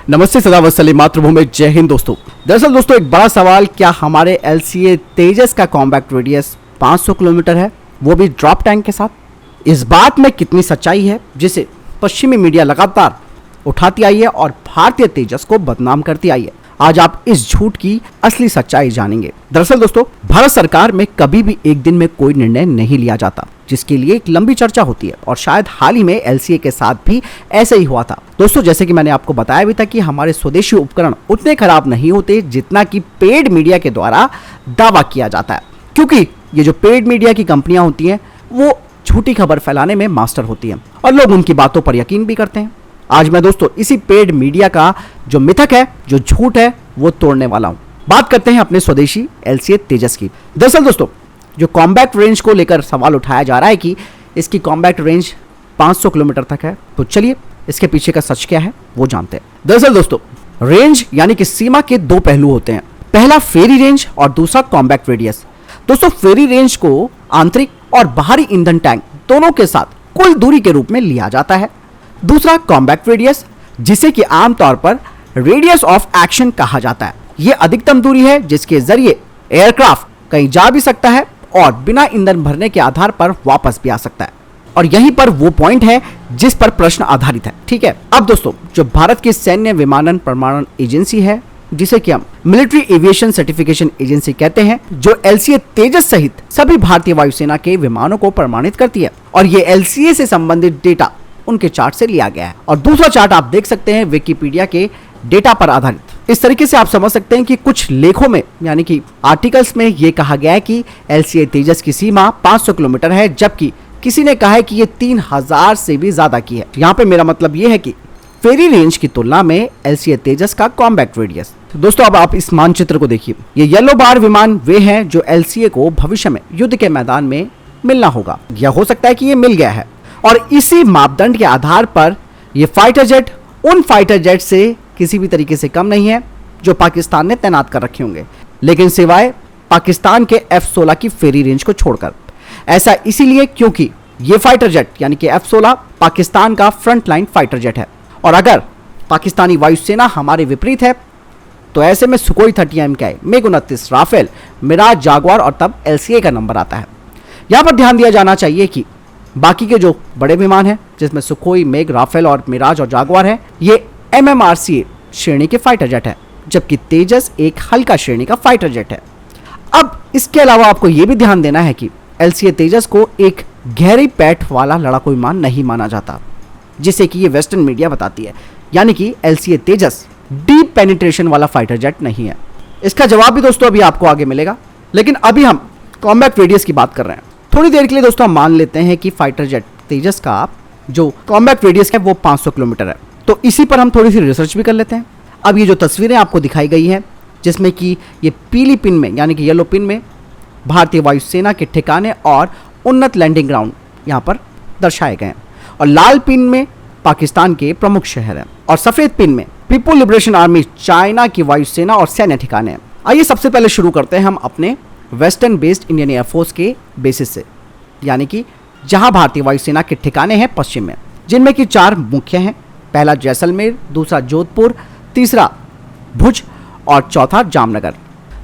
नमस्ते, सदा वत्सली मातृभूमि, जय हिंद दोस्तों। दरअसल दोस्तों एक बड़ा सवाल, क्या हमारे LCA तेजस का कॉम्बैक्ट रेडियस 500 किलोमीटर है, वो भी ड्रॉप टैंक के साथ? इस बात में कितनी सच्चाई है जिसे पश्चिमी मीडिया लगातार उठाती आई है और भारतीय तेजस को बदनाम करती आई है। आज आप इस झूठ की असली सच्चाई जानेंगे। दरअसल दोस्तों भारत सरकार में कभी भी एक दिन में कोई निर्णय नहीं लिया जाता, जिसके लिए एक लंबी चर्चा होती है और शायद हाल ही में LCA के साथ भी ऐसे ही हुआ था। दोस्तों जैसे कि मैंने आपको बताया भी था कि हमारे स्वदेशी उपकरण उतने खराब नहीं होते जितना कि पेड मीडिया के द्वारा दावा किया जाता है, क्योंकि ये जो पेड मीडिया की कंपनियां होती हैं वो झूठी खबर फैलाने में मास्टर होती हैं और लोग उनकी बातों पर यकीन भी करते हैं। आज मैं दोस्तों इसी पेड मीडिया का जो मिथक है, जो झूठ है, वो तोड़ने वाला हूं। बात करते हैं अपने स्वदेशी LCA तेजस की। दरअसल दोस्तों जो कॉम्बैक्ट रेंज को लेकर सवाल उठाया जा रहा है कि इसकी कॉम्बैक्ट रेंज 500 किलोमीटर तक है, तो चलिए इसके पीछे का सच क्या है वो जानते हैं। दरअसल दोस्तों रेंज यानी कि सीमा के दो पहलू होते हैं, पहला फेरी रेंज और दूसरा कॉम्बैक्ट रेडियस। दोस्तों फेरी रेंज को आंतरिक और बाहरी ईंधन टैंक दोनों के साथ कुल दूरी के रूप में लिया जाता है। दूसरा कॉम्बैक्ट रेडियस, जिसे कि आमतौर पर रेडियस ऑफ एक्शन कहा जाता है। यह अधिकतम दूरी है जिसके जरिए एयरक्राफ्ट कहीं जा भी सकता है और बिना ईंधन भरने के आधार पर वापस भी आ सकता है। और यहीं पर वो पॉइंट है जिस पर प्रश्न आधारित है, ठीक है। अब दोस्तों जो भारत की सैन्य विमानन प्रमाणन एजेंसी है, जिसे कि हम मिलिट्री एविएशन सर्टिफिकेशन एजेंसी कहते हैं, जो LCA तेजस सहित सभी भारतीय वायुसेना के विमानों को प्रमाणित करती है और ये LCA से संबंधित डेटा उनके चार्ट से लिया गया है। और दूसरा चार्ट आप देख सकते हैं विकिपीडिया के डेटा पर आधारित। इस तरीके से आप समझ सकते हैं कि कुछ लेखों में यानी कि आर्टिकल्स में यह कहा गया है कि LCA तेजस की सीमा 500 किलोमीटर है, जबकि किसी ने कहा है कि ये 3000 से भी ज्यादा की है। यहाँ पे मेरा मतलब ये है कि फेरी रेंज की तुलना में LCA तेजस का कॉम्बैक्ट रेडियस। दोस्तों अब आप इस मानचित्र को देखिए, ये येलो बार विमान वे हैं जो LCA को भविष्य में युद्ध के मैदान में मिलना होगा, या हो सकता है कि ये मिल गया है। और इसी मापदंड के आधार पर ये फाइटर जेट उन फाइटर जेट से किसी भी तरीके से कम नहीं है जो पाकिस्तान ने तैनात कर रखे होंगे, लेकिन सिवाय पाकिस्तान के F-16 की फेरी रेंज को छोड़कर। ऐसा इसीलिए क्योंकि ये फाइटर जेट यानी कि F-16 पाकिस्तान का फ्रंट लाइन फाइटर जेट है, और अगर पाकिस्तानी वायुसेना हमारे विपरीत है तो ऐसे में Sukhoi 30 MKI, MiG-29, Rafale, Mirage, Jaguar और तब LCA का नंबर आता है। यहाँ पर ध्यान दिया जाना चाहिए कि बाकी के जो बड़े विमान हैं जिसमें सुखोई, मेघ, राफेल और मिराज और जागवार है, ये MMRCA श्रेणी के फाइटर जेट है, जबकि तेजस एक हल्का श्रेणी का फाइटर जेट है। अब इसके अलावा आपको यह भी ध्यान देना है कि LCA तेजस को एक गहरी पैठ वाला लड़ाकू विमान नहीं माना जाता, जिसे कि ये वेस्टर्न मीडिया बताती है, यानी कि LCA तेजस डीप पेनिट्रेशन वाला फाइटर जेट नहीं है। इसका जवाब भी दोस्तों अभी आपको आगे मिलेगा, लेकिन अभी हम कॉम्बैक्ट रेडियस की बात कर रहे हैं। थोड़ी देर के लिए दोस्तों हम मान लेते हैं कि फाइटर जेट तेजस का जो कॉम्बैक्ट रेडियस है वो 500 किलोमीटर है, तो इसी पर हम थोड़ी सी रिसर्च भी कर लेते हैं। अब ये जो तस्वीरें आपको दिखाई गई हैं, जिसमें कि ये पीली पिन में यानी कि येलो पिन में भारतीय वायुसेना के ठिकाने और उन्नत लैंडिंग ग्राउंड यहाँ पर दर्शाए गए हैं, और लाल पिन में पाकिस्तान के प्रमुख शहर हैं, और सफेद पिन में पीपुल लिबरेशन आर्मी चाइना की वायुसेना और सैन्य ठिकाने हैं। आइए सबसे पहले शुरू करते हैं हम अपने वेस्टर्न बेस्ड इंडियन एयरफोर्स के बेसिस से, यानी कि जहां भारतीय वायुसेना के ठिकाने हैं पश्चिम में, जिनमें कि 4 मुख्य हैं। पहला जैसलमेर, दूसरा जोधपुर, तीसरा भुज और चौथा जामनगर।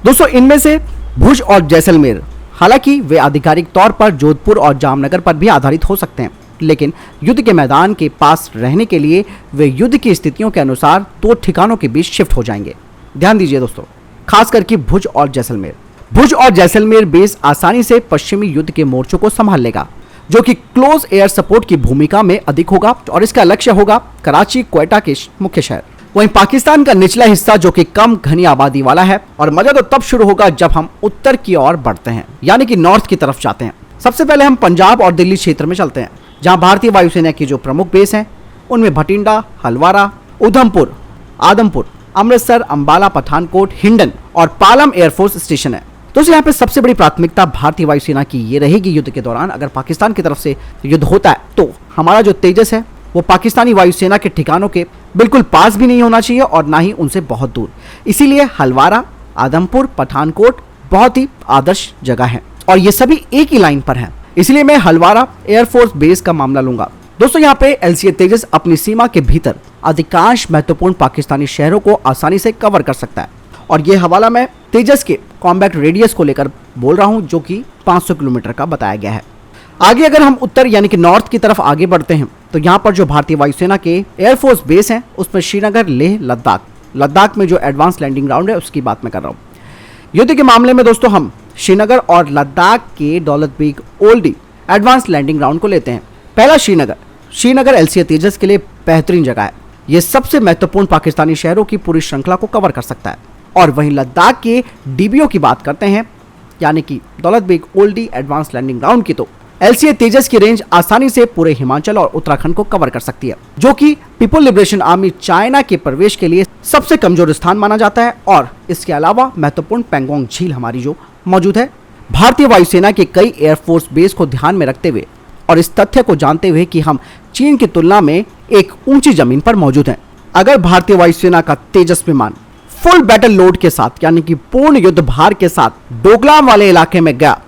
दोस्तों इनमें से भुज और जैसलमेर हालांकि वे आधिकारिक तौर पर जोधपुर और जामनगर पर भी आधारित हो सकते हैं, लेकिन युद्ध के मैदान के पास रहने के लिए वे युद्ध की स्थितियों के अनुसार 2 ठिकानों के बीच शिफ्ट हो जाएंगे। ध्यान दीजिए दोस्तों, खास करके भुज और जैसलमेर। भुज और जैसलमेर बेस आसानी से पश्चिमी युद्ध के मोर्चों को संभाल लेगा, जो कि क्लोज एयर सपोर्ट की भूमिका में अधिक होगा, और इसका लक्ष्य होगा कराची, क्वेटा के मुख्य शहर। वहीं पाकिस्तान का निचला हिस्सा जो कि कम घनी आबादी वाला है, और मजा तो तब शुरू होगा जब हम उत्तर की ओर बढ़ते हैं, यानी कि नॉर्थ की तरफ जाते हैं। सबसे पहले हम पंजाब और दिल्ली क्षेत्र में चलते हैं, जहां भारतीय वायुसेना की जो प्रमुख बेस हैं उनमें भटिंडा, हलवारा, उधमपुर, आदमपुर, अमृतसर, अंबाला, पठानकोट, हिंडन और पालम एयरफोर्स स्टेशन है। दोस्तों यहाँ पे सबसे बड़ी प्राथमिकता भारतीय वायुसेना की ये रहेगी युद्ध के दौरान, अगर पाकिस्तान की तरफ से युद्ध होता है तो हमारा जो तेजस है वो पाकिस्तानी वायुसेना के ठिकानों के बिल्कुल पास भी नहीं होना चाहिए और ना ही उनसे बहुत दूर। इसीलिए हलवारा, आदमपुर, पठानकोट बहुत ही आदर्श जगह है, और ये सभी एक ही लाइन पर हैं। इसलिए मैं हलवारा एयरफोर्स बेस का मामला लूंगा। दोस्तों यहाँ पे LCA तेजस अपनी सीमा के भीतर अधिकांश महत्वपूर्ण पाकिस्तानी शहरों को आसानी से कवर कर सकता है। और ये हवाला मैं तेजस के कॉम्बैट रेडियस को लेकर बोल रहा हूं, जो कि 500 किलोमीटर का बताया गया है। आगे अगर हम उत्तर यानी कि नॉर्थ की तरफ आगे बढ़ते हैं तो यहाँ पर जो भारतीय वायुसेना के एयरफोर्स बेस हैं उसमें श्रीनगर, लेह, लद्दाख में जो एडवांस लैंडिंग ग्राउंड है उसकी बात मैं कर रहा हूँ। युद्ध के मामले में दोस्तों हम श्रीनगर और लद्दाख के Daulat Beg Oldi advance landing ground को लेते हैं। पहला श्रीनगर LCA तेजस के लिए बेहतरीन जगह है। ये सबसे महत्वपूर्ण पाकिस्तानी शहरों की पूरी श्रृंखला को कवर कर सकता है। और वहीं लद्दाख के DBO की बात करते हैं यानी कि Daulat Beg Oldi advance landing ground की, तो LCA तेजस की रेंज आसानी से पूरे हिमाचल और उत्तराखंड को कवर कर सकती है, जो कि पीपल लिबरेशन आर्मी चाइना के प्रवेश के लिए सबसे कमजोर स्थान माना जाता है। और इसके अलावा महत्वपूर्ण पेंगोंग झील हमारी जो मौजूद है। भारतीय वायुसेना के कई एयरफोर्स बेस को ध्यान में रखते हुए और इस तथ्य को जानते हुए कि हम चीन की तुलना में एक ऊंची जमीन पर मौजूद हैं, अगर भारतीय वायुसेना का तेजस विमान फुल बैटल लोड के साथ यानी कि पूर्ण युद्ध भार के साथ डोकलाम वाले इलाके में गया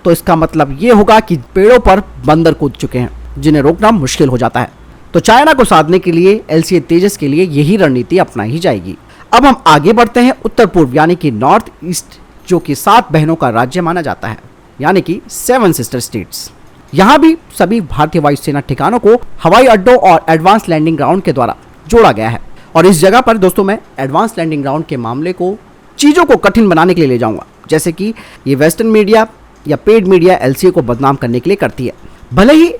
तो इसका मतलब ये होगा कि पेड़ों पर बंदर कूद चुके हैं, जिन्हें रोकना मुश्किल हो जाता है। तो चाइना को साधने के लिए LCA तेजस के लिए यही रणनीति अपनाई जाएगी। अब हम आगे बढ़ते हैं उत्तर पूर्व यानी कि नॉर्थ ईस्ट, जो कि 7 बहनों का राज्य माना जाता है यानी कि 7 सिस्टर स्टेट्स। यहाँ भी सभी भारतीय वायुसेना ठिकानों को हवाई अड्डों और एडवांस लैंडिंग ग्राउंड के द्वारा जोड़ा गया है। और इस जगह पर दोस्तों मैं एडवांस लैंडिंग ग्राउंड के मामले को चीजों को कठिन बनाने के लिए ले जाऊंगा, जैसे कि ये वेस्टर्न मीडिया या पेड मीडिया LCA को बदनाम करने के लिए करती है। भले ही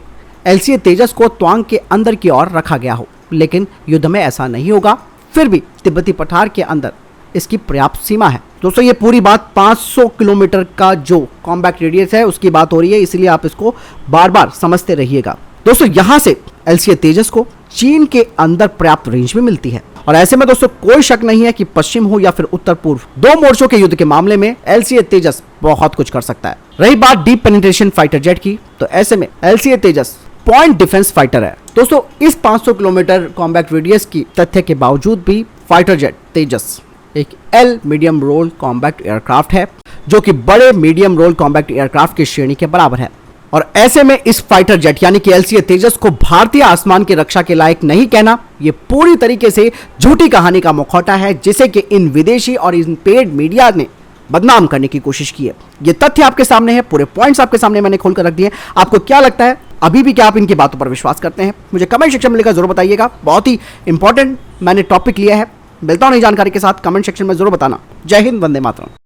LCA तेजस को त्वांग के अंदर की ओर रखा गया हो, लेकिन युद्ध में ऐसा नहीं होगा। फिर भी तिब्बती पठार के अंदर इसकी पर्याप्त सीमा है। दोस्तों ये पूरी बात 500 किलोमीटर का जो कॉम्बैट रेडियस है उसकी बात हो रही है, इसलिए आप इसको बार बार समझते रहिएगा। दोस्तों यहाँ से LCA तेजस को चीन के अंदर पर्याप्त रेंज में मिलती है। और ऐसे में दोस्तों कोई शक नहीं है कि पश्चिम हो या फिर उत्तर पूर्व, 2 मोर्चों के युद्ध के मामले में LCA तेजस बहुत कुछ कर सकता है। रही बात डीप पेनिट्रेशन फाइटर जेट की, तो ऐसे में LCA तेजस पॉइंट डिफेंस फाइटर है। दोस्तों इस 500 किलोमीटर कॉम्बैट रेडियस की तथ्य के बावजूद भी फाइटर जेट तेजस एक L medium role combat aircraft है, जो कि बड़े मीडियम रोल कॉम्बैट एयरक्राफ्ट की श्रेणी के बराबर है। और ऐसे में इस फाइटर जेट यानी कि LCA तेजस को भारतीय आसमान की रक्षा के लायक नहीं कहना, ये पूरी तरीके से झूठी कहानी का मुखौटा है, जिसे कि इन विदेशी और इन पेड मीडिया ने बदनाम करने की कोशिश की है। ये तथ्य आपके सामने है, पूरे पॉइंट्स आपके सामने मैंने खोलकर रख दिए। आपको क्या लगता है, अभी भी क्या आप इनकी बातों पर विश्वास करते हैं? मुझे कमेंट सेक्शन में लिखकर जरूर बताइएगा। बहुत ही इंपॉर्टेंट मैंने टॉपिक लिया है। मिलता हूं नई जानकारी के साथ, कमेंट सेक्शन में जरूर बताना। जय हिंद, वंदे मातरम।